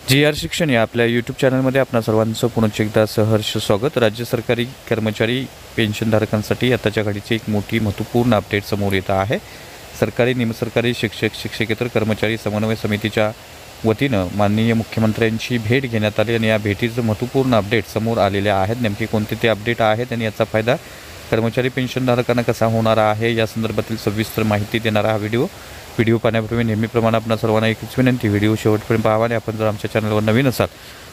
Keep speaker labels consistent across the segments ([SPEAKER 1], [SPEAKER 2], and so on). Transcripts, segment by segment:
[SPEAKER 1] G.R.. शिक्षण या आपल्या यूट्यूब चॅनलमध्ये आपणा सर्वांचं पुन्हा एकदा सहर्ष स्वागत। राज्य सरकारी कर्मचारी पेन्शनधारकांसाठी आताच्या घडीची एक मोठी महत्त्वपूर्ण अपडेट समोर येत आहे। सरकारी निमसरकारी शिक्षक शिक्षकेतर कर्मचारी समन्वय समितीच्या वतीनं माननीय मुख्यमंत्र्यांची भेट घेण्यात आली आणि या भेटीचं महत्त्वपूर्ण अपडेट समोर आलेले आहेत। नेमके कोणते ते अपडेट आहेत आणि याचा फायदा कर्मचारी पेन्शनधारकांना कसा होणार आहे या संदर्भातील सविस्तर माहिती देणारा हा व्हिडिओ पाहण्यापूर्वी नेहमीप्रमाणे आपणा सर्वांना एकच विनंती, व्हिडिओ शेवटपर्यंत पाहावा आणि आपण जर आमच्या चॅनलवर नवीन असाल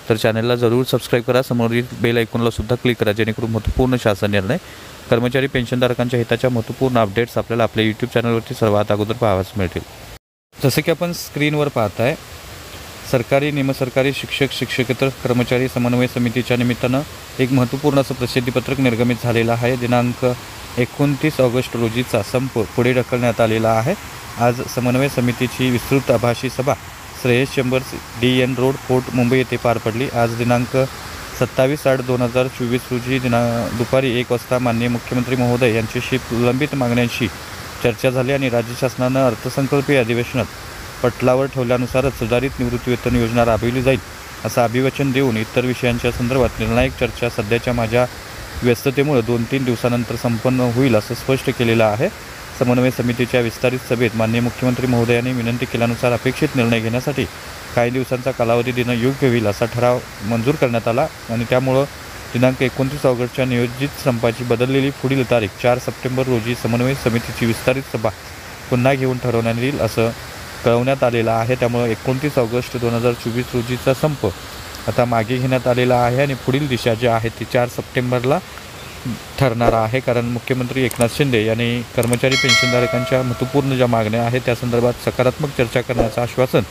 [SPEAKER 1] तर चॅनलला जरूर सबस्क्राईब करा, समोरील बेल आयकॉनला सुद्धा क्लिक करा जेणेकरून महत्त्वपूर्ण शासन निर्णय कर्मचारी पेन्शनधारकांच्या हिताच्या महत्त्वपूर्ण अपडेट्स आपल्याला आपल्या यूट्यूब चॅनलवरती सर्वात अगोदर पाहावयास मिळतील। जसे की आपण स्क्रीनवर पाहताय, सरकारी निमसरकारी शिक्षक शिक्षकेतर कर्मचारी समन्वय समितीच्या निमित्तानं एक महत्त्वपूर्ण असं प्रसिद्धीपत्रक निर्गमित झालेलं आहे। दिनांक 29 ऑगस्ट रोजीचा संप पुढे ढकलण्यात आलेला आहे। आज समन्वय समितीची विस्तृत आभासी सभा Shreyas chambers DN road fort Mumbai येथे पार पडली। आज दिनांक 27/8/2024 रोजी दुपारी 1 वाजता माननीय मुख्यमंत्री महोदय यांच्याशी प्रलंबित मागण्यांशी चर्चा झाली आणि राज्य शासनानं अर्थसंकल्पीय अधिवेशनात पटलावर ठेवल्यानुसारच सुधारित निवृत्तीवेतन योजना राबविली जाईल असं अभिवचन देऊन इतर विषयांच्या संदर्भात निर्णायक चर्चा सध्याच्या माझ्या व्यस्ततेमुळे 2-3 दिवसानंतर संपन्न होईल असं स्पष्ट केलेलं आहे। समन्वय समितीच्या विस्तारित सभेत माननीय मुख्यमंत्री महोदयांनी विनंती केल्यानुसार अपेक्षित निर्णय घेण्यासाठी काही दिवसांचा कालावधी देणं योग्य होईल असा ठराव मंजूर करण्यात आला आणि त्यामुळं दिनांक 29 ऑगस्टच्या नियोजित संपाची बदललेली पुढील तारीख 4 सप्टेंबर रोजी समन्वय समितीची विस्तारित सभा पुन्हा घेऊन ठरवण्यात येईल असं कळवण्यात आलेलं आहे। त्यामुळे 29 ऑगस्ट 2024 रोजीचा संप आता मागे घेण्यात आलेला आहे आणि पुढील दिशा जी आहे ती 4 सप्टेंबरला ठरणार आहे। कारण मुख्यमंत्री एकनाथ शिंदे यांनी कर्मचारी पेन्शनधारकांच्या महत्त्वपूर्ण ज्या मागण्या आहेत त्या संदर्भात सकारात्मक चर्चा करण्याचं आश्वासन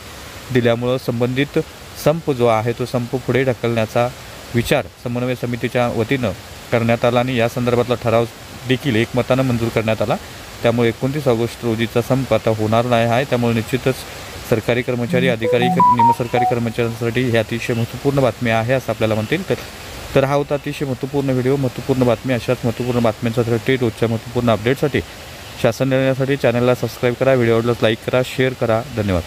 [SPEAKER 1] दिल्यामुळं संबंधित संप जो आहे तो संप पुढे ढकलण्याचा विचार समन्वय समितीच्या वतीनं करण्यात आला आणि या संदर्भातला ठराव देखील एकमतानं मंजूर करण्यात आला। त्यामुळे 29 ऑगस्ट रोजीचा संप आता होणार नाही आहे। त्यामुळे निश्चितच सरकारी कर्मचारी, अधिकारी, निमसरकारी कर्मचाऱ्यांसाठी ही अतिशय महत्त्वपूर्ण बातमी आहे असं आपल्याला म्हणता येईल। तर हा होता अतिशय महत्त्वपूर्ण व्हिडिओ, महत्त्वपूर्ण बातमी। अशाच महत्त्वपूर्ण बातम्यांसाठी रोजच्या महत्त्वपूर्ण अपडेटसाठी शासन निर्णयासाठी चॅनलला सबस्क्राईब करा, व्हिडिओला लाईक करा, शेअर करा। धन्यवाद।